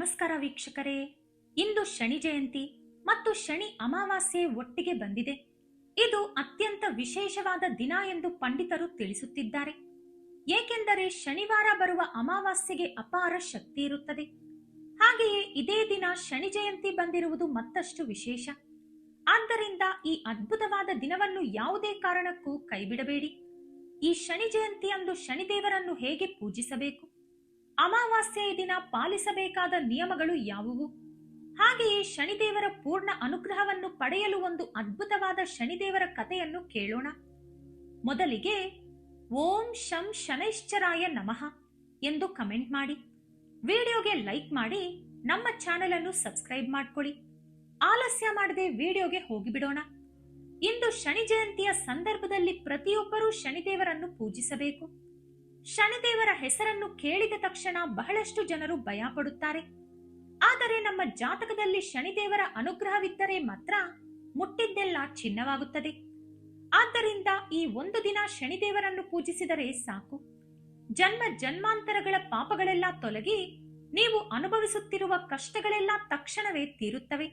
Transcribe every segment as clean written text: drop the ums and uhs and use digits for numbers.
ನಮಸ್ಕಾರ ವೀಕ್ಷಕರೇ. ಇಂದು ಶನಿ ಜಯಂತಿ ಮತ್ತು ಶನಿ ಅಮಾವಾಸ್ಯೆ ಒಟ್ಟಿಗೆ ಬಂದಿದೆ. ಇದು ಅತ್ಯಂತ ವಿಶೇಷವಾದ ದಿನ ಎಂದು ಪಂಡಿತರು ತಿಳಿಸುತ್ತಿದ್ದಾರೆ. ಏಕೆಂದರೆ ಶನಿವಾರ ಬರುವ ಅಮಾವಾಸ್ಯೆಗೆ ಅಪಾರ ಶಕ್ತಿ ಇರುತ್ತದೆ. ಹಾಗೆಯೇ ಇದೇ ದಿನ ಶನಿ ಜಯಂತಿ ಬಂದಿರುವುದು ಮತ್ತಷ್ಟು ವಿಶೇಷ. ಆದ್ದರಿಂದ ಈ ಅದ್ಭುತವಾದ ದಿನವನ್ನು ಯಾವುದೇ ಕಾರಣಕ್ಕೂ ಕೈಬಿಡಬೇಡಿ. ಈ ಶನಿ ಜಯಂತಿಯಂದು ಶನಿದೇವರನ್ನು ಹೇಗೆ ಪೂಜಿಸಬೇಕು, ಅಮಾವಾಸ್ಯೆಯ ದಿನ ಪಾಲಿಸಬೇಕಾದ ನಿಯಮಗಳು ಯಾವುವು, ಹಾಗೆಯೇ ಶನಿದೇವರ ಪೂರ್ಣ ಅನುಗ್ರಹವನ್ನು ಪಡೆಯಲು ಒಂದು ಅದ್ಭುತವಾದ ಶನಿದೇವರ ಕಥೆಯನ್ನು ಕೇಳೋಣ. ಮೊದಲಿಗೆ ಓಂ ಶಂ ಶನೈಶ್ಚರಾಯ ನಮಃ ಎಂದು ಕಮೆಂಟ್ ಮಾಡಿ, ವಿಡಿಯೋಗೆ ಲೈಕ್ ಮಾಡಿ, ನಮ್ಮ ಚಾನೆಲ್ ಅನ್ನು ಸಬ್ಸ್ಕ್ರೈಬ್ ಮಾಡ್ಕೊಳ್ಳಿ. ಆಲಸ್ಯ ಮಾಡದೆ ವಿಡಿಯೋಗೆ ಹೋಗಿಬಿಡೋಣ. ಇಂದು ಶನಿ ಜಯಂತಿಯ ಸಂದರ್ಭದಲ್ಲಿ ಪ್ರತಿಯೊಬ್ಬರೂ ಶನಿದೇವರನ್ನು ಪೂಜಿಸಬೇಕು. ಶನಿದೇವರ ಹೆಸರನ್ನು ಕೇಳಿದ ತಕ್ಷಣ ಬಹಳಷ್ಟು ಜನರು ಭಯ ಪಡುತ್ತಾರೆ. ಆದರೆ ನಮ್ಮ ಜಾತಕದಲ್ಲಿ ಶನಿದೇವರ ಅನುಗ್ರಹವಿದ್ದರೆ ಮಾತ್ರ ಮುಟ್ಟಿದ್ದೆಲ್ಲ ಚಿನ್ನವಾಗುತ್ತದೆ. ಆದ್ದರಿಂದ ಈ ಒಂದು ದಿನ ಶನಿದೇವರನ್ನು ಪೂಜಿಸಿದರೆ ಸಾಕು. ಜನ್ಮ ಜನ್ಮಾಂತರಗಳ ಪಾಪಗಳೆಲ್ಲ ತೊಲಗಿ ನೀವು ಅನುಭವಿಸುತ್ತಿರುವ ಕಷ್ಟಗಳೆಲ್ಲ ತಕ್ಷಣವೇ ತೀರುತ್ತವೆ.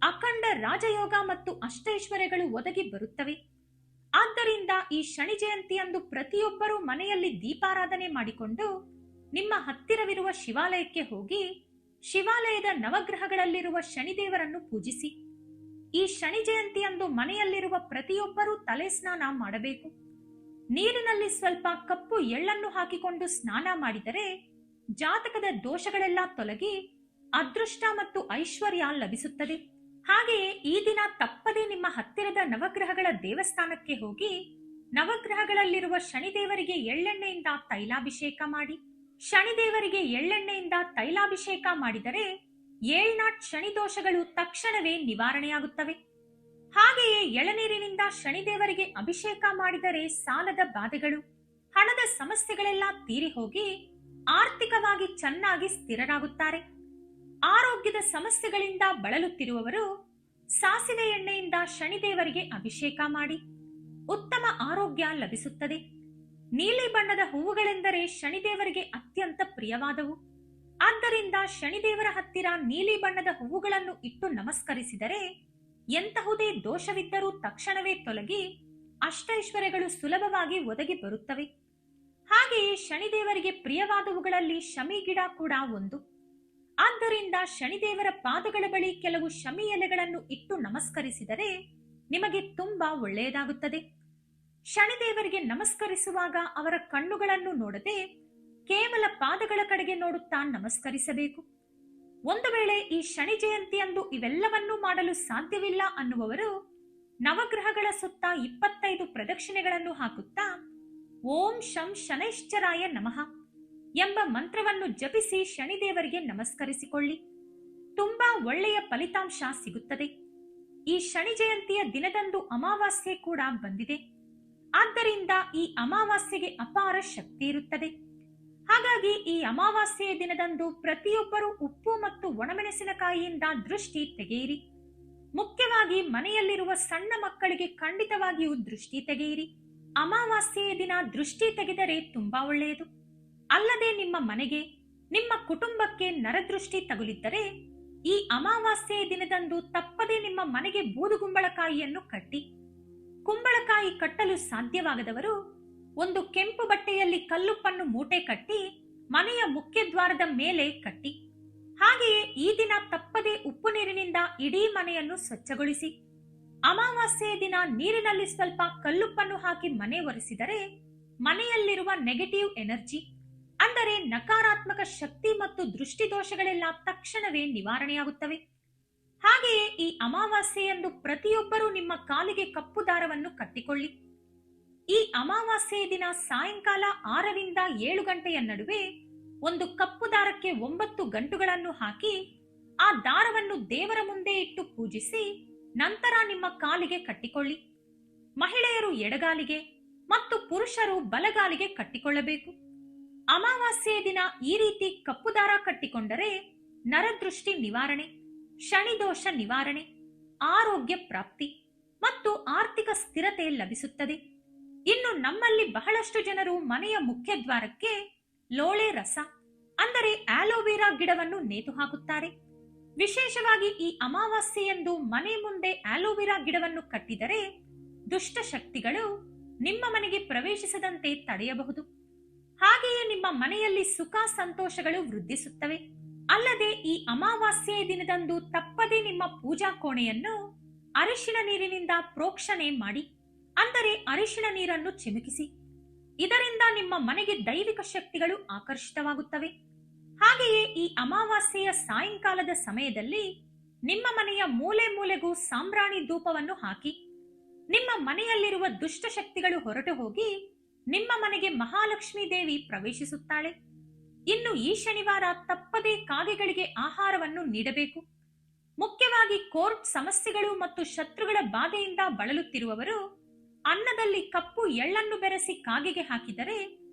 ಅಖಂಡ ರಾಜಯೋಗ ಮತ್ತು ಅಷ್ಟೈಶ್ವರ್ಯಗಳು ಒದಗಿ ಬರುತ್ತವೆ. ಆದ್ದರಿಂದ ಈ ಶನಿ ಜಯಂತಿಯಂದು ಪ್ರತಿಯೊಬ್ಬರೂ ಮನೆಯಲ್ಲಿ ದೀಪಾರಾಧನೆ ಮಾಡಿಕೊಂಡು ನಿಮ್ಮ ಹತ್ತಿರವಿರುವ ಶಿವಾಲಯಕ್ಕೆ ಹೋಗಿ ಶಿವಾಲಯದ ನವಗ್ರಹಗಳಲ್ಲಿರುವ ಶನಿದೇವರನ್ನು ಪೂಜಿಸಿ. ಈ ಶನಿ ಜಯಂತಿಯಂದು ಮನೆಯಲ್ಲಿರುವ ಪ್ರತಿಯೊಬ್ಬರೂ ತಲೆ ಸ್ನಾನ ಮಾಡಬೇಕು. ನೀರಿನಲ್ಲಿ ಸ್ವಲ್ಪ ಕಪ್ಪು ಎಳ್ಳನ್ನು ಹಾಕಿಕೊಂಡು ಸ್ನಾನ ಮಾಡಿದರೆ ಜಾತಕದ ದೋಷಗಳೆಲ್ಲ ತೊಲಗಿ ಅದೃಷ್ಟ ಮತ್ತು ಐಶ್ವರ್ಯ ಲಭಿಸುತ್ತದೆ. ಹಾಗೆಯೇ ಈ ದಿನ ತಪ್ಪದೆ ನಿಮ್ಮ ಹತ್ತಿರದ ನವಗ್ರಹಗಳ ದೇವಸ್ಥಾನಕ್ಕೆ ಹೋಗಿ ನವಗ್ರಹಗಳಲ್ಲಿರುವ ಶನಿದೇವರಿಗೆ ಎಳ್ಳೆಣ್ಣೆಯಿಂದ ತೈಲಾಭಿಷೇಕ ಮಾಡಿ. ಶನಿದೇವರಿಗೆ ಎಳ್ಳೆಣ್ಣೆಯಿಂದ ತೈಲಾಭಿಷೇಕ ಮಾಡಿದರೆ ಏಳ್ನಾಟ್ ಶನಿ ದೋಷಗಳು ತಕ್ಷಣವೇ ನಿವಾರಣೆಯಾಗುತ್ತವೆ. ಹಾಗೆಯೇ ಎಳನೀರಿನಿಂದ ಶನಿದೇವರಿಗೆ ಅಭಿಷೇಕ ಮಾಡಿದರೆ ಸಾಲದ ಬಾಧೆಗಳು, ಹಣದ ಸಮಸ್ಯೆಗಳೆಲ್ಲ ತೀರಿ ಹೋಗಿ ಆರ್ಥಿಕವಾಗಿ ಚೆನ್ನಾಗಿ ಸ್ಥಿರರಾಗುತ್ತಾರೆ. ಆರೋಗ್ಯದ ಸಮಸ್ಯೆಗಳಿಂದ ಬಳಲುತ್ತಿರುವವರು ಸಾಸಿವೆ ಎಣ್ಣೆಯಿಂದ ಶನಿದೇವರಿಗೆ ಅಭಿಷೇಕ ಮಾಡಿ. ಉತ್ತಮ ಆರೋಗ್ಯ ಲಭಿಸುತ್ತದೆ. ನೀಲಿ ಬಣ್ಣದ ಹೂವುಗಳೆಂದರೆ ಶನಿದೇವರಿಗೆ ಅತ್ಯಂತ ಪ್ರಿಯವಾದವು. ಆದ್ದರಿಂದ ಶನಿದೇವರ ಹತ್ತಿರ ನೀಲಿ ಬಣ್ಣದ ಹೂವುಗಳನ್ನು ಇಟ್ಟು ನಮಸ್ಕರಿಸಿದರೆ ಎಂತಹುದೇ ದೋಷವಿದ್ದರೂ ತಕ್ಷಣವೇ ತೊಲಗಿ ಅಷ್ಟೈಶ್ವರ್ಯಗಳು ಸುಲಭವಾಗಿ ಒದಗಿ ಬರುತ್ತವೆ. ಹಾಗೆಯೇ ಶನಿದೇವರಿಗೆ ಪ್ರಿಯವಾದವುಗಳಲ್ಲಿ ಶಮಿ ಗಿಡ ಕೂಡ ಒಂದು. ಆದ್ದರಿಂದ ಶನಿದೇವರ ಪಾದಗಳ ಬಳಿ ಕೆಲವು ಶಮಿ ಎಲೆಗಳನ್ನು ಇಟ್ಟು ನಮಸ್ಕರಿಸಿದರೆ ನಿಮಗೆ ತುಂಬಾ ಒಳ್ಳೆಯದಾಗುತ್ತದೆ. ಶನಿದೇವರಿಗೆ ನಮಸ್ಕರಿಸುವಾಗ ಅವರ ಕಣ್ಣುಗಳನ್ನು ನೋಡದೆ ಕೇವಲ ಪಾದಗಳ ಕಡೆಗೆ ನೋಡುತ್ತಾ ನಮಸ್ಕರಿಸಬೇಕು. ಒಂದು ವೇಳೆ ಈ ಶನಿ ಜಯಂತಿಯಂದು ಇವೆಲ್ಲವನ್ನೂ ಮಾಡಲು ಸಾಧ್ಯವಿಲ್ಲ ಅನ್ನುವವರು ನವಗ್ರಹಗಳ ಸುತ್ತ 25 ಪ್ರದಕ್ಷಿಣೆಗಳನ್ನು ಹಾಕುತ್ತಾ ಓಂ ಶಂ ಶನೈಶ್ಚರಾಯ ನಮಃ ಎಂಬ ಮಂತ್ರವನ್ನು ಜಪಿಸಿ ಶನಿದೇವರಿಗೆ ನಮಸ್ಕರಿಸಿಕೊಳ್ಳಿ. ತುಂಬಾ ಒಳ್ಳೆಯ ಫಲಿತಾಂಶ ಸಿಗುತ್ತದೆ. ಈ ಶನಿ ಜಯಂತಿಯ ದಿನದಂದು ಅಮಾವಾಸ್ಯೆ ಕೂಡ ಬಂದಿದೆ. ಆದ್ದರಿಂದ ಈ ಅಮಾವಾಸ್ಯೆಗೆ ಅಪಾರ ಶಕ್ತಿ ಇರುತ್ತದೆ. ಹಾಗಾಗಿ ಈ ಅಮಾವಾಸ್ಯೆಯ ದಿನದಂದು ಪ್ರತಿಯೊಬ್ಬರೂ ಉಪ್ಪು ಮತ್ತು ಒಣಮೆಣಸಿನಕಾಯಿಯಿಂದ ದೃಷ್ಟಿ ತೆಗೆಯಿರಿ. ಮುಖ್ಯವಾಗಿ ಮನೆಯಲ್ಲಿರುವ ಸಣ್ಣ ಮಕ್ಕಳಿಗೆ ಖಂಡಿತವಾಗಿಯೂ ದೃಷ್ಟಿ ತೆಗೆಯಿರಿ. ಅಮಾವಾಸ್ಯೆಯ ದಿನ ದೃಷ್ಟಿ ತೆಗೆದರೆ ತುಂಬಾ ಒಳ್ಳೆಯದು. ಅಲ್ಲದೆ ನಿಮ್ಮ ಮನೆಗೆ, ನಿಮ್ಮ ಕುಟುಂಬಕ್ಕೆ ನರದೃಷ್ಟಿ ತಗುಲಿದ್ದರೆ ಈ ಅಮಾವಾಸ್ಯೆಯ ದಿನದಂದು ತಪ್ಪದೆ ನಿಮ್ಮ ಮನೆಗೆ ಬೂದುಗುಂಬಳಕಾಯಿಯನ್ನು ಕಟ್ಟಿ. ಕುಂಬಳಕಾಯಿ ಕಟ್ಟಲು ಸಾಧ್ಯವಾಗದವರು ಒಂದು ಕೆಂಪು ಬಟ್ಟೆಯಲ್ಲಿ ಕಲ್ಲುಪ್ಪನ್ನು ಮೂಟೆ ಕಟ್ಟಿ ಮನೆಯ ಮುಖ್ಯ ದ್ವಾರದ ಮೇಲೆ ಕಟ್ಟಿ. ಹಾಗೆಯೇ ಈ ದಿನ ತಪ್ಪದೆ ಉಪ್ಪು ನೀರಿನಿಂದ ಇಡೀ ಮನೆಯನ್ನು ಸ್ವಚ್ಛಗೊಳಿಸಿ. ಅಮಾವಾಸ್ಯೆಯ ದಿನ ನೀರಿನಲ್ಲಿ ಸ್ವಲ್ಪ ಕಲ್ಲುಪ್ಪನ್ನು ಹಾಕಿ ಮನೆ ಒರೆಸಿದರೆ ಮನೆಯಲ್ಲಿರುವ ನೆಗೆಟಿವ್ ಎನರ್ಜಿ ಅಂದರೆ ನಕಾರಾತ್ಮಕ ಶಕ್ತಿ ಮತ್ತು ದೃಷ್ಟಿ ದೋಷಗಳೆಲ್ಲ ತಕ್ಷಣವೇ ನಿವಾರಣೆಯಾಗುತ್ತವೆ. ಹಾಗೆಯೇ ಈ ಅಮಾವಾಸ್ಯೆಯಂದು ಪ್ರತಿಯೊಬ್ಬರೂ ನಿಮ್ಮ ಕಾಲಿಗೆ ಕಪ್ಪು ದಾರವನ್ನು ಕಟ್ಟಿಕೊಳ್ಳಿ. ಈ ಅಮಾವಾಸ್ಯೆಯ ದಿನ ಸಾಯಂಕಾಲ 6ರಿಂದ 7 ಗಂಟೆಯ ನಡುವೆ ಒಂದು ಕಪ್ಪು ದಾರಕ್ಕೆ 9 ಗಂಟುಗಳನ್ನು ಹಾಕಿ ಆ ದಾರವನ್ನು ದೇವರ ಮುಂದೆ ಇಟ್ಟು ಪೂಜಿಸಿ ನಂತರ ನಿಮ್ಮ ಕಾಲಿಗೆ ಕಟ್ಟಿಕೊಳ್ಳಿ. ಮಹಿಳೆಯರು ಎಡಗಾಲಿಗೆ ಮತ್ತು ಪುರುಷರು ಬಲಗಾಲಿಗೆ ಕಟ್ಟಿಕೊಳ್ಳಬೇಕು. ಅಮಾವಾಸ್ಯೆಯ ದಿನ ಈ ರೀತಿ ಕಪ್ಪು ದಾರ ಕಟ್ಟಿಕೊಂಡರೆ ನರದೃಷ್ಟಿ ನಿವಾರಣೆ, ಶನಿ ದೋಷ ನಿವಾರಣೆ, ಆರೋಗ್ಯ ಪ್ರಾಪ್ತಿ ಮತ್ತು ಆರ್ಥಿಕ ಸ್ಥಿರತೆ ಲಭಿಸುತ್ತದೆ. ಇನ್ನು ನಮ್ಮಲ್ಲಿ ಬಹಳಷ್ಟು ಜನರು ಮನೆಯ ಮುಖ್ಯ ದ್ವಾರಕ್ಕೆ ಲೋಳೆ ರಸ ಅಂದರೆ ಆಲೋವೆರಾ ಗಿಡವನ್ನು ನೇತು ಹಾಕುತ್ತಾರೆ. ವಿಶೇಷವಾಗಿ ಈ ಅಮಾವಾಸ್ಯೆಯಂದು ಮನೆ ಮುಂದೆ ಆಲೋವೆರಾ ಗಿಡವನ್ನು ಕಟ್ಟಿದರೆ ದುಷ್ಟ ಶಕ್ತಿಗಳು ನಿಮ್ಮ ಮನೆಗೆ ಪ್ರವೇಶಿಸದಂತೆ ತಡೆಯಬಹುದು. ಹಾಗೆಯೇ ನಿಮ್ಮ ಮನೆಯಲ್ಲಿ ಸುಖ ಸಂತೋಷಗಳು ವೃದ್ಧಿಸುತ್ತವೆ. ಅಲ್ಲದೆ ಈ ಅಮಾವಾಸ್ಯೆಯ ದಿನದಂದು ತಪ್ಪದೆ ನಿಮ್ಮ ಪೂಜಾ ಕೋಣೆಯನ್ನು ಅರಿಶಿಣ ನೀರಿನಿಂದ ಪ್ರೋಕ್ಷಣೆ ಮಾಡಿ, ಅಂದರೆ ಅರಿಶಿಣ ನೀರನ್ನು ಚಿಮುಕಿಸಿ. ಇದರಿಂದ ನಿಮ್ಮ ಮನೆಗೆ ದೈವಿಕ ಶಕ್ತಿಗಳು ಆಕರ್ಷಿತವಾಗುತ್ತವೆ. ಹಾಗೆಯೇ ಈ ಅಮಾವಾಸ್ಯೆಯ ಸಾಯಂಕಾಲದ ಸಮಯದಲ್ಲಿ ನಿಮ್ಮ ಮನೆಯ ಮೂಲೆ ಮೂಲೆಗೂ ಸಾಂಬ್ರಾಣಿ ಧೂಪವನ್ನು ಹಾಕಿ. ನಿಮ್ಮ ಮನೆಯಲ್ಲಿರುವ ದುಷ್ಟ ಶಕ್ತಿಗಳು ಹೊರಟು ಹೋಗಿ ನಿಮ್ಮ ಮನೆಗೆ ಮಹಾಲಕ್ಷ್ಮೀ ದೇವಿ ಪ್ರವೇಶಿಸುತ್ತಾಳೆ. ಇನ್ನು ಈ ಶನಿವಾರ ತಪ್ಪದೇ ಕಾಗೆಗಳಿಗೆ ಆಹಾರವನ್ನು ನೀಡಬೇಕು. ಮುಖ್ಯವಾಗಿ ಕೋರ್ಟ್ ಸಮಸ್ಯೆಗಳು ಮತ್ತು ಶತ್ರುಗಳ ಬಾಧೆಯಿಂದ ಬಳಲುತ್ತಿರುವವರು ಅನ್ನದಲ್ಲಿ ಕಪ್ಪು ಎಳ್ಳನ್ನು ಬೆರೆಸಿ ಕಾಗೆಗೆ ಹಾಕಿದರೆ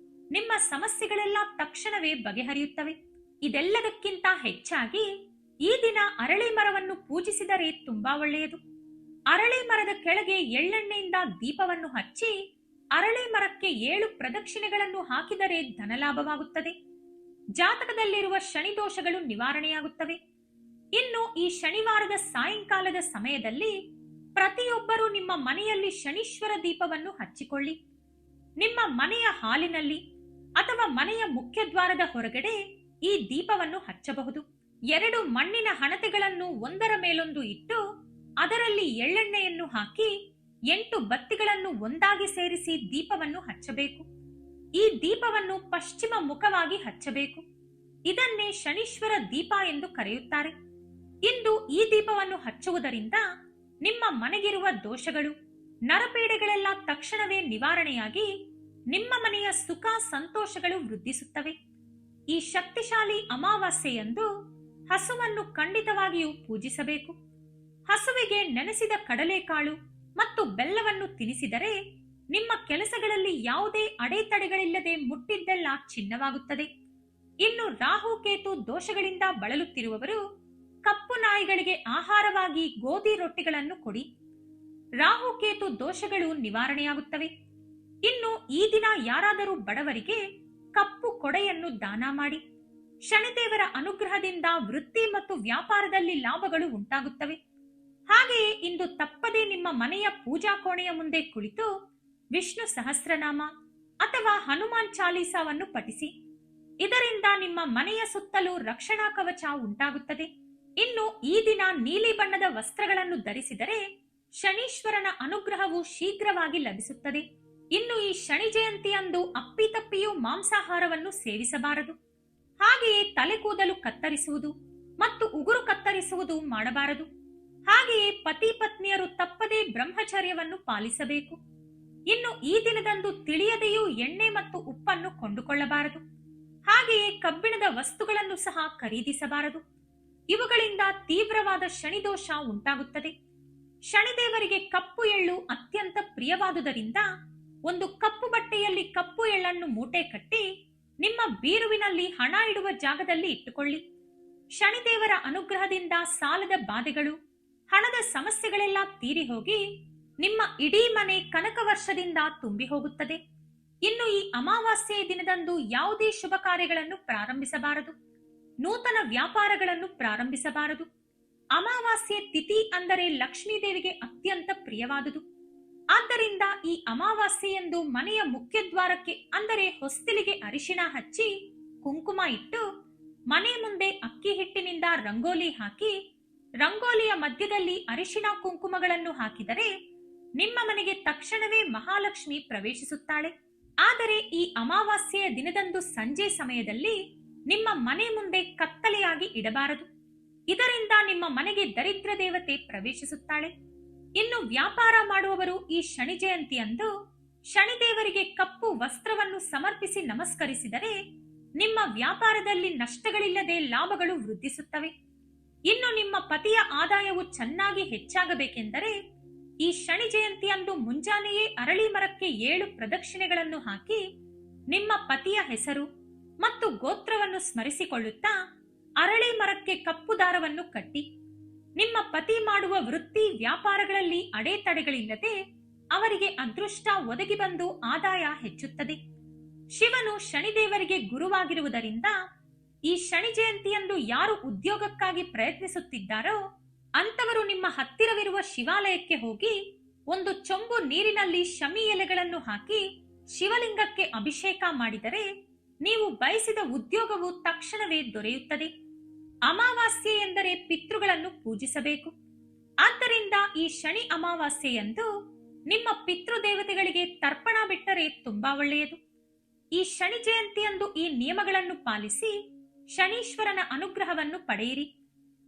ನಿಮ್ಮ ಸಮಸ್ಯೆಗಳೆಲ್ಲ ತಕ್ಷಣವೇ ಬಗೆಹರಿಯುತ್ತವೆ. ಇದೆಲ್ಲದಕ್ಕಿಂತ ಹೆಚ್ಚಾಗಿ ಈ ದಿನ ಅರಳಿ ಮರವನ್ನು ಪೂಜಿಸಿದರೆ ತುಂಬಾ ಒಳ್ಳೆಯದು. ಅರಳಿ ಮರದ ಕೆಳಗೆ ಎಳ್ಳೆಣ್ಣೆಯಿಂದ ದೀಪವನ್ನು ಹಚ್ಚಿ ಅರಳಿ ಮರಕ್ಕೆ 7 ಪ್ರದಕ್ಷಿಣೆಗಳನ್ನು ಹಾಕಿದರೆ ಧನಲಾಭವಾಗುತ್ತದೆ. ಜಾತಕದಲ್ಲಿರುವ ಶನಿ ದೋಷಗಳು ನಿವಾರಣೆಯಾಗುತ್ತವೆ. ಇನ್ನು ಈ ಶನಿವಾರದ ಸಾಯಂಕಾಲದ ಸಮಯದಲ್ಲಿ ಪ್ರತಿಯೊಬ್ಬರೂ ನಿಮ್ಮ ಮನೆಯಲ್ಲಿ ಶನೀಶ್ವರ ದೀಪವನ್ನು ಹಚ್ಚಿಕೊಳ್ಳಿ. ನಿಮ್ಮ ಮನೆಯ ಹಾಲಿನಲ್ಲಿ ಅಥವಾ ಮನೆಯ ಮುಖ್ಯದ್ವಾರದ ಹೊರಗಡೆ ಈ ದೀಪವನ್ನು ಹಚ್ಚಬಹುದು. 2 ಮಣ್ಣಿನ ಹಣತೆಗಳನ್ನು ಒಂದರ ಮೇಲೊಂದು ಇಟ್ಟು ಅದರಲ್ಲಿ ಎಳ್ಳೆಣ್ಣೆಯನ್ನು ಹಾಕಿ 8 ಬತ್ತಿಗಳನ್ನು ಒಂದಾಗಿ ಸೇರಿಸಿ ದೀಪವನ್ನು ಹಚ್ಚಬೇಕು. ಈ ದೀಪವನ್ನು ಪಶ್ಚಿಮ ಮುಖವಾಗಿ ಹಚ್ಚಬೇಕು. ಇದನ್ನೇ ಶನೀಶ್ವರ ದೀಪ ಎಂದು ಕರೆಯುತ್ತಾರೆ. ಇಂದು ಈ ದೀಪವನ್ನು ಹಚ್ಚುವುದರಿಂದ ನಿಮ್ಮ ಮನೆಗಿರುವ ದೋಷಗಳು, ನರಪೀಡೆಗಳೆಲ್ಲ ತಕ್ಷಣವೇ ನಿವಾರಣೆಯಾಗಿ ನಿಮ್ಮ ಮನೆಯ ಸುಖ ಸಂತೋಷಗಳು ವೃದ್ಧಿಸುತ್ತವೆ. ಈ ಶಕ್ತಿಶಾಲಿ ಅಮಾವಾಸ್ಯೆಯಂದು ಹಸುವನ್ನು ಖಂಡಿತವಾಗಿಯೂ ಪೂಜಿಸಬೇಕು. ಹಸುವಿಗೆ ನೆನೆಸಿದ ಕಡಲೆಕಾಳು ಮತ್ತು ಬೆಲ್ಲವನ್ನು ತಿನ್ನಿಸಿದರೆ ನಿಮ್ಮ ಕೆಲಸಗಳಲ್ಲಿ ಯಾವುದೇ ಅಡೆತಡೆಗಳಿಲ್ಲದೆ ಮುಟ್ಟಿದ್ದೆಲ್ಲ ಚಿನ್ನವಾಗುತ್ತದೆ. ಇನ್ನು ರಾಹು ಕೇತು ದೋಷಗಳಿಂದ ಬಳಲುತ್ತಿರುವವರು ಕಪ್ಪು ನಾಯಿಗಳಿಗೆ ಆಹಾರವಾಗಿ ಗೋಧಿ ರೊಟ್ಟಿಗಳನ್ನು ಕೊಡಿ. ರಾಹು ಕೇತು ದೋಷಗಳು ನಿವಾರಣೆಯಾಗುತ್ತವೆ. ಇನ್ನು ಈ ದಿನ ಯಾರಾದರೂ ಬಡವರಿಗೆ ಕಪ್ಪು ಕೊಡೆಯನ್ನು ದಾನ ಮಾಡಿ. ಶನಿದೇವರ ಅನುಗ್ರಹದಿಂದ ವೃತ್ತಿ ಮತ್ತು ವ್ಯಾಪಾರದಲ್ಲಿ ಲಾಭಗಳು ಉಂಟಾಗುತ್ತವೆ. ಹಾಗೆಯೇ ಇಂದು ತಪ್ಪದೆ ನಿಮ್ಮ ಮನೆಯ ಪೂಜಾ ಕೋಣೆಯ ಮುಂದೆ ಕುಳಿತು ವಿಷ್ಣು ಸಹಸ್ರನಾಮ ಅಥವಾ ಹನುಮಾನ್ ಚಾಲೀಸವನ್ನು ಪಠಿಸಿ. ಇದರಿಂದ ನಿಮ್ಮ ಮನೆಯ ಸುತ್ತಲೂ ರಕ್ಷಣಾ ಕವಚ ಉಂಟಾಗುತ್ತದೆ. ಇನ್ನು ಈ ದಿನ ನೀಲಿ ಬಣ್ಣದ ವಸ್ತ್ರಗಳನ್ನು ಧರಿಸಿದರೆ ಶನೀಶ್ವರನ ಅನುಗ್ರಹವು ಶೀಘ್ರವಾಗಿ ಲಭಿಸುತ್ತದೆ. ಇನ್ನು ಈ ಶನಿ ಜಯಂತಿಯಂದು ಅಪ್ಪಿತಪ್ಪಿಯೂ ಮಾಂಸಾಹಾರವನ್ನು ಸೇವಿಸಬಾರದು. ಹಾಗೆಯೇ ತಲೆ ಕೂದಲು ಕತ್ತರಿಸುವುದು ಮತ್ತು ಉಗುರು ಕತ್ತರಿಸುವುದು ಮಾಡಬಾರದು. ಹಾಗೆಯೇ ಪತಿ ಪತ್ನಿಯರು ತಪ್ಪದೇ ಬ್ರಹ್ಮಚರ್ಯವನ್ನು ಪಾಲಿಸಬೇಕು. ಇನ್ನು ಈ ದಿನದಂದು ತಿಳಿಯದೆಯೂ ಎಣ್ಣೆ ಮತ್ತು ಉಪ್ಪನ್ನು ಕೊಂಡುಕೊಳ್ಳಬಾರದು. ಹಾಗೆಯೇ ಕಬ್ಬಿಣದ ವಸ್ತುಗಳನ್ನು ಸಹ ಖರೀದಿಸಬಾರದು. ಇವುಗಳಿಂದ ತೀವ್ರವಾದ ಶನಿದೋಷ ಉಂಟಾಗುತ್ತದೆ. ಶನಿದೇವರಿಗೆ ಕಪ್ಪು ಎಳ್ಳು ಅತ್ಯಂತ ಪ್ರಿಯವಾದುದರಿಂದ ಒಂದು ಕಪ್ಪು ಬಟ್ಟೆಯಲ್ಲಿ ಕಪ್ಪು ಎಳ್ಳನ್ನು ಮೂಟೆ ಕಟ್ಟಿ ನಿಮ್ಮ ಬೀರುವಿನಲ್ಲಿ ಹಣ ಇಡುವ ಜಾಗದಲ್ಲಿ ಇಟ್ಟುಕೊಳ್ಳಿ. ಶನಿದೇವರ ಅನುಗ್ರಹದಿಂದ ಸಾಲದ ಬಾಧೆಗಳು, ಹಣದ ಸಮಸ್ಯೆಗಳೆಲ್ಲ ತೀರಿ ಹೋಗಿ ನಿಮ್ಮ ಇಡೀ ಮನೆ ಕನಕ ವರ್ಷದಿಂದ ತುಂಬಿ ಹೋಗುತ್ತದೆ. ಇನ್ನು ಈ ಅಮಾವಾಸ್ಯೆಯ ದಿನದಂದು ಯಾವುದೇ ಶುಭ ಕಾರ್ಯಗಳನ್ನು ಪ್ರಾರಂಭಿಸಬಾರದು. ನೂತನ ವ್ಯಾಪಾರಗಳನ್ನು ಪ್ರಾರಂಭಿಸಬಾರದು. ಅಮಾವಾಸ್ಯೆ ತಿಥಿ ಅಂದರೆ ಲಕ್ಷ್ಮೀದೇವಿಗೆ ಅತ್ಯಂತ ಪ್ರಿಯವಾದುದು. ಆದ್ದರಿಂದ ಈ ಅಮಾವಾಸ್ಯೆಯಂದು ಮನೆಯ ಮುಖ್ಯದ್ವಾರಕ್ಕೆ ಅಂದರೆ ಹೊಸ್ತಿಲಿಗೆ ಅರಿಶಿಣ ಹಚ್ಚಿ ಕುಂಕುಮ ಇಟ್ಟು ಮನೆ ಮುಂದೆ ಅಕ್ಕಿ ಹಿಟ್ಟಿನಿಂದ ರಂಗೋಲಿ ಹಾಕಿ ರಂಗೋಲಿಯ ಮಧ್ಯದಲ್ಲಿ ಅರಿಶಿಣ ಕುಂಕುಮಗಳನ್ನು ಹಾಕಿದರೆ ನಿಮ್ಮ ಮನೆಗೆ ತಕ್ಷಣವೇ ಮಹಾಲಕ್ಷ್ಮಿ ಪ್ರವೇಶಿಸುತ್ತಾಳೆ. ಆದರೆ ಈ ಅಮಾವಾಸ್ಯೆಯ ದಿನದಂದು ಸಂಜೆ ಸಮಯದಲ್ಲಿ ನಿಮ್ಮ ಮನೆ ಮುಂದೆ ಕತ್ತಲೆಯಾಗಿ ಇಡಬಾರದು. ಇದರಿಂದ ನಿಮ್ಮ ಮನೆಗೆ ದರಿದ್ರ ದೇವತೆ ಪ್ರವೇಶಿಸುತ್ತಾಳೆ. ಇನ್ನು ವ್ಯಾಪಾರ ಮಾಡುವವರು ಈ ಶನಿ ಜಯಂತಿಯಂದು ಶನಿದೇವರಿಗೆ ಕಪ್ಪು ವಸ್ತ್ರವನ್ನು ಸಮರ್ಪಿಸಿ ನಮಸ್ಕರಿಸಿದರೆ ನಿಮ್ಮ ವ್ಯಾಪಾರದಲ್ಲಿ ನಷ್ಟಗಳಿಲ್ಲದೆ ಲಾಭಗಳು ವೃದ್ಧಿಸುತ್ತವೆ. ಇನ್ನು ನಿಮ್ಮ ಪತಿಯ ಆದಾಯವು ಚೆನ್ನಾಗಿ ಹೆಚ್ಚಾಗಬೇಕೆಂದರೆ ಈ ಶನಿ ಜಯಂತಿಯಂದು ಮುಂಜಾನೆಯೇ ಅರಳಿ ಮರಕ್ಕೆ 7 ಪ್ರದಕ್ಷಿಣೆಗಳನ್ನು ಹಾಕಿ ನಿಮ್ಮ ಪತಿಯ ಹೆಸರು ಮತ್ತು ಗೋತ್ರವನ್ನು ಸ್ಮರಿಸಿಕೊಳ್ಳುತ್ತಾ ಅರಳಿ ಮರಕ್ಕೆ ಕಪ್ಪು ದಾರವನ್ನು ಕಟ್ಟಿ. ನಿಮ್ಮ ಪತಿ ಮಾಡುವ ವೃತ್ತಿ ವ್ಯಾಪಾರಗಳಲ್ಲಿ ಅಡೆತಡೆಗಳಿಲ್ಲದೆ ಅವರಿಗೆ ಅದೃಷ್ಟ ಒದಗಿ ಬಂದು ಆದಾಯ ಹೆಚ್ಚುತ್ತದೆ. ಶಿವನು ಶನಿದೇವರಿಗೆ ಗುರುವಾಗಿರುವುದರಿಂದ ಈ ಶನಿ ಜಯಂತಿಯಂದು ಯಾರು ಉದ್ಯೋಗಕ್ಕಾಗಿ ಪ್ರಯತ್ನಿಸುತ್ತಿದ್ದಾರೋ ಅಂತವರು ನಿಮ್ಮ ಹತ್ತಿರವಿರುವ ಶಿವಾಲಯಕ್ಕೆ ಹೋಗಿ ಒಂದು ಚೊಂಬು ನೀರಿನಲ್ಲಿ ಶಮಿ ಎಲೆಗಳನ್ನು ಹಾಕಿ ಶಿವಲಿಂಗಕ್ಕೆ ಅಭಿಷೇಕ ಮಾಡಿದರೆ ನೀವು ಬಯಸಿದ ಉದ್ಯೋಗವು ತಕ್ಷಣವೇ ದೊರೆಯುತ್ತದೆ. ಅಮಾವಾಸ್ಯೆ ಎಂದರೆ ಪಿತೃಗಳನ್ನು ಪೂಜಿಸಬೇಕು. ಆದ್ದರಿಂದ ಈ ಶನಿ ಅಮಾವಾಸ್ಯೆಯಂದು ನಿಮ್ಮ ಪಿತೃದೇವತೆಗಳಿಗೆ ತರ್ಪಣ ಬಿಟ್ಟರೆ ತುಂಬಾ ಒಳ್ಳೆಯದು. ಈ ಶನಿ ಜಯಂತಿಯಂದು ಈ ನಿಯಮಗಳನ್ನು ಪಾಲಿಸಿ ಶನೀಶ್ವರನ ಅನುಗ್ರಹವನ್ನು ಪಡೆಯಿರಿ.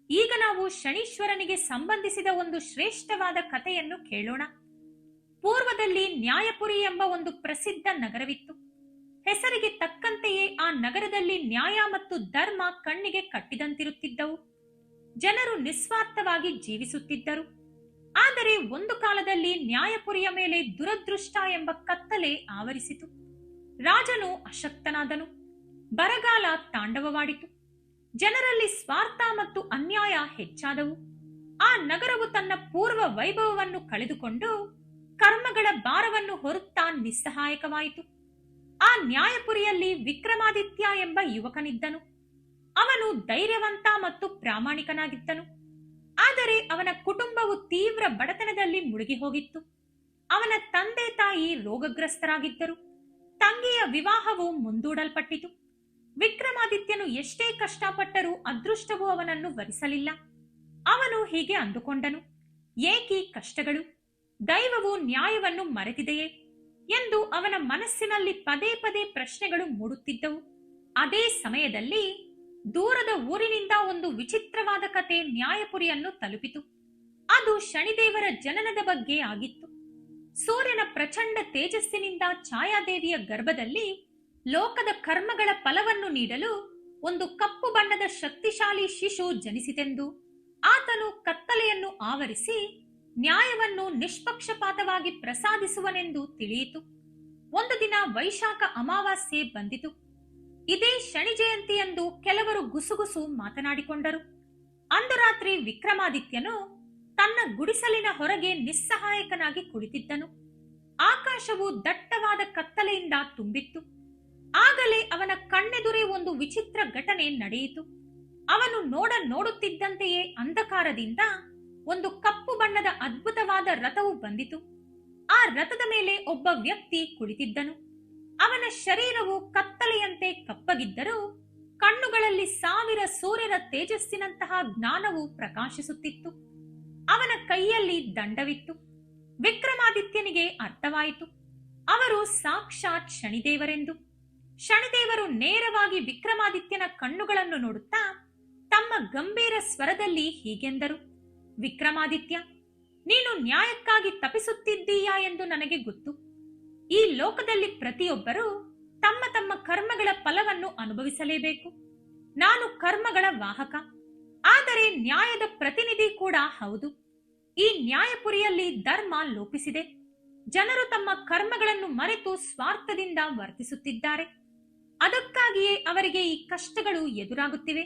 ಈಗ ನಾವು ಶನೀಶ್ವರನಿಗೆ ಸಂಬಂಧಿಸಿದ ಒಂದು ಶ್ರೇಷ್ಠವಾದ ಕಥೆಯನ್ನು ಕೇಳೋಣ. ಪೂರ್ವದಲ್ಲಿ ನ್ಯಾಯಪುರಿ ಎಂಬ ಒಂದು ಪ್ರಸಿದ್ಧ ನಗರವಿತ್ತು. ಹೆಸರಿಗೆ ತಕ್ಕಂತೆಯೇ ಆ ನಗರದಲ್ಲಿ ನ್ಯಾಯ ಮತ್ತು ಧರ್ಮ ಕಣ್ಣಿಗೆ ಕಟ್ಟಿದಂತಿರುತ್ತಿದ್ದವು. ಜನರು ನಿಸ್ವಾರ್ಥವಾಗಿ ಜೀವಿಸುತ್ತಿದ್ದರು. ಆದರೆ ಒಂದು ಕಾಲದಲ್ಲಿ ನ್ಯಾಯಪುರಿಯ ಮೇಲೆ ದುರದೃಷ್ಟ ಎಂಬ ಕತ್ತಲೆ ಆವರಿಸಿತು. ರಾಜನು ಅಶಕ್ತನಾದನು. ಬರಗಾಲ ತಾಂಡವವಾಡಿತು. ಜನರಲ್ಲಿ ಸ್ವಾರ್ಥ ಮತ್ತು ಅನ್ಯಾಯ ಹೆಚ್ಚಾದವು. ಆ ನಗರವು ತನ್ನ ಪೂರ್ವ ವೈಭವವನ್ನು ಕಳೆದುಕೊಂಡು ಕರ್ಮಗಳ ಭಾರವನ್ನು ಹೊರುತ್ತಾ ನಿಸ್ಸಹಾಯಕವಾಯಿತು. ಆ ನ್ಯಾಯಪುರಿಯಲ್ಲಿ ವಿಕ್ರಮಾದಿತ್ಯ ಎಂಬ ಯುವಕನಿದ್ದನು. ಅವನು ಧೈರ್ಯವಂತ ಮತ್ತು ಪ್ರಾಮಾಣಿಕನಾಗಿದ್ದನು. ಆದರೆ ಅವನ ಕುಟುಂಬವು ತೀವ್ರ ಬಡತನದಲ್ಲಿ ಮುಳುಗಿ ಹೋಗಿತ್ತು. ಅವನ ತಂದೆ ತಾಯಿ ರೋಗಗ್ರಸ್ತರಾಗಿದ್ದರು. ತಂಗಿಯ ವಿವಾಹವು ಮುಂದೂಡಲ್ಪಟ್ಟಿತು. ವಿಕ್ರಮಾದಿತ್ಯನು ಎಷ್ಟೇ ಕಷ್ಟಪಟ್ಟರೂ ಅದೃಷ್ಟವು ಅವನನ್ನು ವರಿಸಲಿಲ್ಲ. ಅವನು ಹೀಗೆ ಅಂದುಕೊಂಡನು, ಏಕೀ ಕಷ್ಟಗಳು, ದೈವವು ನ್ಯಾಯವನ್ನು ಮರೆತಿದೆಯೇ ಎಂದು ಅವನ ಮನಸ್ಸಿನಲ್ಲಿ ಪದೇ ಪದೇ ಪ್ರಶ್ನೆಗಳು ಮೂಡುತ್ತಿದ್ದವು. ಅದೇ ಸಮಯದಲ್ಲಿ ದೂರದ ಊರಿನಿಂದ ಒಂದು ವಿಚಿತ್ರವಾದ ಕತೆ ನ್ಯಾಯಪುರಿಯನ್ನು ತಲುಪಿತು. ಅದು ಶನಿದೇವರ ಜನನದ ಬಗ್ಗೆ ಆಗಿತ್ತು. ಸೂರ್ಯನ ಪ್ರಚಂಡ ತೇಜಸ್ಸಿನಿಂದ ಛಾಯಾದೇವಿಯ ಗರ್ಭದಲ್ಲಿ ಲೋಕದ ಕರ್ಮಗಳ ಫಲವನ್ನು ನೀಡಲು ಒಂದು ಕಪ್ಪು ಬಣ್ಣದ ಶಕ್ತಿಶಾಲಿ ಶಿಶು ಜನಿಸಿತೆಂದು, ಆತನು ಕತ್ತಲೆಯನ್ನು ಆವರಿಸಿ ನ್ಯಾಯವನ್ನು ನಿಷ್ಪಕ್ಷಪಾತವಾಗಿ ಪ್ರಸಾದಿಸುವನೆಂದು ತಿಳಿಯಿತು. ಒಂದು ದಿನ ವೈಶಾಖ ಅಮಾವಾಸ್ಯೆ ಬಂದಿತು. ಇದೇ ಶನಿ ಜಯಂತಿಯಂದು ಕೆಲವರು ಗುಸುಗುಸು ಮಾತನಾಡಿಕೊಂಡರು. ಅಂದು ರಾತ್ರಿ ವಿಕ್ರಮಾದಿತ್ಯನು ತನ್ನ ಗುಡಿಸಲಿನ ಹೊರಗೆ ನಿಸ್ಸಹಾಯಕನಾಗಿ ಕುಳಿತಿದ್ದನು. ಆಕಾಶವು ದಟ್ಟವಾದ ಕತ್ತಲೆಯಿಂದ ತುಂಬಿತ್ತು. ಆಗಲೇ ಅವನ ಕಣ್ಣೆದುರೇ ಒಂದು ವಿಚಿತ್ರ ಘಟನೆ ನಡೆಯಿತು. ಅವನು ನೋಡುತ್ತಿದ್ದಂತೆಯೇ ಅಂಧಕಾರದಿಂದ ಒಂದು ಕಪ್ಪು ಬಣ್ಣದ ಅದ್ಭುತವಾದ ರಥವು ಬಂದಿತು. ಆ ರಥದ ಮೇಲೆ ಒಬ್ಬ ವ್ಯಕ್ತಿ ಕುಳಿತಿದ್ದನು. ಅವನ ಶರೀರವು ಕತ್ತಲೆಯಂತೆ ಕಪ್ಪಗಿದ್ದರೂ ಕಣ್ಣುಗಳಲ್ಲಿ ಸಾವಿರ ಸೂರ್ಯನ ತೇಜಸ್ಸಿನಂತಹ ಜ್ಞಾನವು ಪ್ರಕಾಶಿಸುತ್ತಿತ್ತು. ಅವನ ಕೈಯಲ್ಲಿ ದಂಡವಿತ್ತು. ವಿಕ್ರಮಾದಿತ್ಯನಿಗೆ ಅರ್ಥವಾಯಿತು, ಅವರು ಸಾಕ್ಷಾತ್ ಶನಿದೇವರೆಂದು. ಶನಿದೇವರು ನೇರವಾಗಿ ವಿಕ್ರಮಾದಿತ್ಯನ ಕಣ್ಣುಗಳನ್ನು ನೋಡುತ್ತಾ ತಮ್ಮ ಗಂಭೀರ ಸ್ವರದಲ್ಲಿ ಹೀಗೆಂದರು, ವಿಕ್ರಮಾದಿತ್ಯ, ನೀನು ನ್ಯಾಯಕ್ಕಾಗಿ ತಪಿಸುತ್ತಿದ್ದೀಯಾ ಎಂದು ನನಗೆ ಗೊತ್ತು. ಈ ಲೋಕದಲ್ಲಿ ಪ್ರತಿಯೊಬ್ಬರೂ ತಮ್ಮ ತಮ್ಮ ಕರ್ಮಗಳ ಫಲವನ್ನು ಅನುಭವಿಸಲೇಬೇಕು. ನಾನು ಕರ್ಮಗಳ ವಾಹಕ, ಆದರೆ ನ್ಯಾಯದ ಪ್ರತಿನಿಧಿ ಕೂಡ ಹೌದು. ಈ ನ್ಯಾಯಪುರಿಯಲ್ಲಿ ಧರ್ಮ ಲೋಪಿಸಿದೆ. ಜನರು ತಮ್ಮ ಕರ್ಮಗಳನ್ನು ಮರೆತು ಸ್ವಾರ್ಥದಿಂದ ವರ್ತಿಸುತ್ತಿದ್ದಾರೆ. ಅದಕ್ಕಾಗಿಯೇ ಅವರಿಗೆ ಈ ಕಷ್ಟಗಳು ಎದುರಾಗುತ್ತಿವೆ.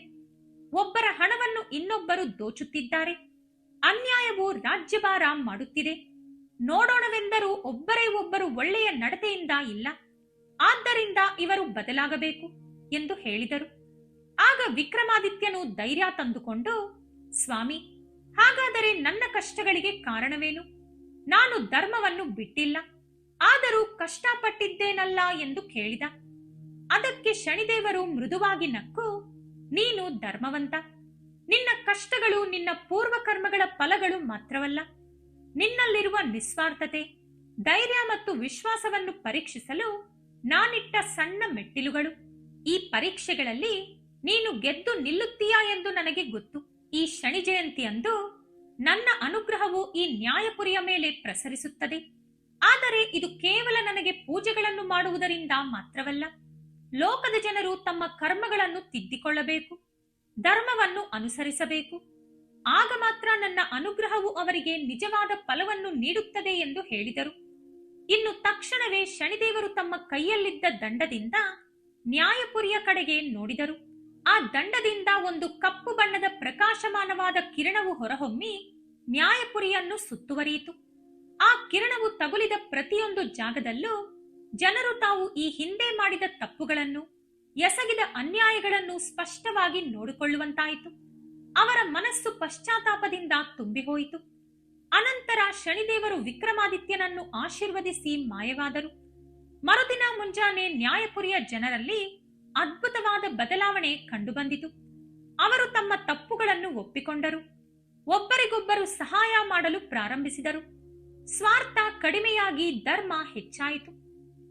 ಒಬ್ಬರ ಹಣವನ್ನು ಇನ್ನೊಬ್ಬರು ದೋಚುತ್ತಿದ್ದಾರೆ. ಅನ್ಯಾಯವು ರಾಜ್ಯಭಾರ ಮಾಡುತ್ತಿದೆ. ನೋಡೋಣವೆಂದರೂ ಒಬ್ಬರೇ ಒಬ್ಬರು ಒಳ್ಳೆಯ ನಡತೆಯಿಂದ ಇಲ್ಲ. ಆದ್ದರಿಂದ ಇವರು ಬದಲಾಗಬೇಕು ಎಂದು ಹೇಳಿದರು. ಆಗ ವಿಕ್ರಮಾದಿತ್ಯನು ಧೈರ್ಯ ತಂದುಕೊಂಡು, ಸ್ವಾಮಿ, ಹಾಗಾದರೆ ನನ್ನ ಕಷ್ಟಗಳಿಗೆ ಕಾರಣವೇನು? ನಾನು ಧರ್ಮವನ್ನು ಬಿಟ್ಟಿಲ್ಲ, ಆದರೂ ಕಷ್ಟಪಟ್ಟಿದ್ದೇನಲ್ಲ ಎಂದು ಕೇಳಿದ. ಅದಕ್ಕೆ ಶನಿದೇವರು ಮೃದುವಾಗಿ ನಕ್ಕು, ನೀನು ಧರ್ಮವಂತ. ನಿನ್ನ ಕಷ್ಟಗಳು ನಿನ್ನ ಪೂರ್ವ ಕರ್ಮಗಳ ಫಲಗಳು ಮಾತ್ರವಲ್ಲ, ನಿನ್ನಲ್ಲಿರುವ ನಿಸ್ವಾರ್ಥತೆ, ಧೈರ್ಯ ಮತ್ತು ವಿಶ್ವಾಸವನ್ನು ಪರೀಕ್ಷಿಸಲು ನಾನಿಟ್ಟ ಸಣ್ಣ ಮೆಟ್ಟಿಲುಗಳು. ಈ ಪರೀಕ್ಷೆಗಳಲ್ಲಿ ನೀನು ಗೆದ್ದು ನಿಲ್ಲುತ್ತೀಯಾ ಎಂದು ನನಗೆ ಗೊತ್ತು. ಈ ಶನಿ ಜಯಂತಿಯಂದು ನನ್ನ ಅನುಗ್ರಹವು ಈ ನ್ಯಾಯಪುರಿಯ ಮೇಲೆ ಪ್ರಸರಿಸುತ್ತದೆ. ಆದರೆ ಇದು ಕೇವಲ ನನಗೆ ಪೂಜೆಗಳನ್ನು ಮಾಡುವುದರಿಂದ ಮಾತ್ರವಲ್ಲ. ಲೋಕದ ಜನರು ತಮ್ಮ ಕರ್ಮಗಳನ್ನು ತಿದ್ದಿಕೊಳ್ಳಬೇಕು, ಧರ್ಮವನ್ನು ಅನುಸರಿಸಬೇಕು. ಆಗ ಮಾತ್ರ ನನ್ನ ಅನುಗ್ರಹವು ಅವರಿಗೆ ನಿಜವಾದ ಫಲವನ್ನು ನೀಡುತ್ತದೆ ಎಂದು ಹೇಳಿದರು. ಇನ್ನು ತಕ್ಷಣವೇ ಶನಿದೇವರು ತಮ್ಮ ಕೈಯಲ್ಲಿದ್ದ ದಂಡದಿಂದ ನ್ಯಾಯಪುರಿಯ ಕಡೆಗೆ ನೋಡಿದರು. ಆ ದಂಡದಿಂದ ಒಂದು ಕಪ್ಪು ಬಣ್ಣದ ಪ್ರಕಾಶಮಾನವಾದ ಕಿರಣವು ಹೊರಹೊಮ್ಮಿ ನ್ಯಾಯಪುರಿಯನ್ನು ಸುತ್ತುವರಿಯಿತು. ಆ ಕಿರಣವು ತಗುಲಿದ ಪ್ರತಿಯೊಂದು ಜಾಗದಲ್ಲೂ ಜನರು ತಾವು ಈ ಹಿಂದೆ ಮಾಡಿದ ತಪ್ಪುಗಳನ್ನು, ಎಸಗಿದ ಅನ್ಯಾಯಗಳನ್ನು ಸ್ಪಷ್ಟವಾಗಿ ನೋಡಿಕೊಳ್ಳುವಂತಾಯಿತು. ಅವರ ಮನಸ್ಸು ಪಶ್ಚಾತ್ತಾಪದಿಂದ ತುಂಬಿಹೋಯಿತು. ಅನಂತರ ಶನಿದೇವರು ವಿಕ್ರಮಾದಿತ್ಯನನ್ನು ಆಶೀರ್ವದಿಸಿ ಮಾಯವಾದರು. ಮರುದಿನ ಮುಂಜಾನೆ ನ್ಯಾಯಪುರಿಯ ಜನರಲ್ಲಿ ಅದ್ಭುತವಾದ ಬದಲಾವಣೆ ಕಂಡುಬಂದಿತು. ಅವರು ತಮ್ಮ ತಪ್ಪುಗಳನ್ನು ಒಪ್ಪಿಕೊಂಡರು. ಒಬ್ಬರಿಗೊಬ್ಬರು ಸಹಾಯ ಮಾಡಲು ಪ್ರಾರಂಭಿಸಿದರು. ಸ್ವಾರ್ಥ ಕಡಿಮೆಯಾಗಿ ಧರ್ಮ ಹೆಚ್ಚಾಯಿತು.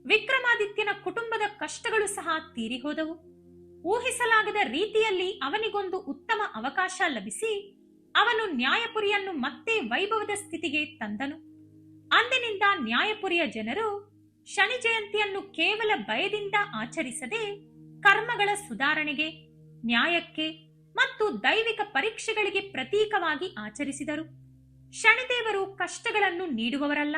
ವಿಕ್ರಮಾದಿತ್ಯನ ಕುಟುಂಬದ ಕಷ್ಟಗಳು ಸಹ ತೀರಿಹೋದವು. ಊಹಿಸಲಾಗದ ರೀತಿಯಲ್ಲಿ ಅವನಿಗೊಂದು ಉತ್ತಮ ಅವಕಾಶ ಲಭಿಸಿ ಅವನು ನ್ಯಾಯಪುರಿಯನ್ನು ಮತ್ತೆ ವೈಭವದ ಸ್ಥಿತಿಗೆ ತಂದನು. ಅಂದಿನಿಂದ ನ್ಯಾಯಪುರಿಯ ಜನರು ಶನಿ ಜಯಂತಿಯನ್ನು ಕೇವಲ ಭಯದಿಂದ ಆಚರಿಸದೆ ಕರ್ಮಗಳ ಸುಧಾರಣೆಗೆ, ನ್ಯಾಯಕ್ಕೆ ಮತ್ತು ದೈವಿಕ ಪರೀಕ್ಷೆಗಳಿಗೆ ಪ್ರತೀಕವಾಗಿ ಆಚರಿಸಿದರು. ಶನಿದೇವರು ಕಷ್ಟಗಳನ್ನು ನೀಡುವವರಲ್ಲ,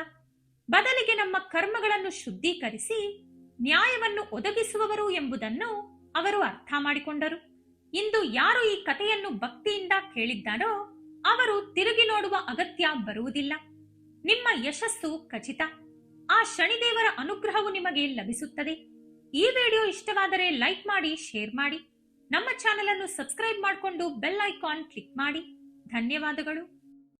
ಬದಲಿಗೆ ನಮ್ಮ ಕರ್ಮಗಳನ್ನು ಶುದ್ಧೀಕರಿಸಿ ನ್ಯಾಯವನ್ನು ಒದಗಿಸುವವರು ಎಂಬುದನ್ನು ಅವರು ಅರ್ಥ ಮಾಡಿಕೊಂಡರು. ಇಂದು ಯಾರು ಈ ಕಥೆಯನ್ನು ಭಕ್ತಿಯಿಂದ ಕೇಳಿದ್ದಾರೋ ಅವರು ತಿರುಗಿ ನೋಡುವ ಅಗತ್ಯ ಬರುವುದಿಲ್ಲ. ನಿಮ್ಮ ಯಶಸ್ಸು ಖಚಿತ. ಆ ಶನಿದೇವರ ಅನುಗ್ರಹವು ನಿಮಗೆ ಲಭಿಸುತ್ತದೆ. ಈ ವಿಡಿಯೋ ಇಷ್ಟವಾದರೆ ಲೈಕ್ ಮಾಡಿ, ಶೇರ್ ಮಾಡಿ. ನಮ್ಮ ಚಾನೆಲ್ ಅನ್ನು ಸಬ್ಸ್ಕ್ರೈಬ್ ಮಾಡಿಕೊಂಡು ಬೆಲ್ ಐಕಾನ್ ಕ್ಲಿಕ್ ಮಾಡಿ. ಧನ್ಯವಾದಗಳು.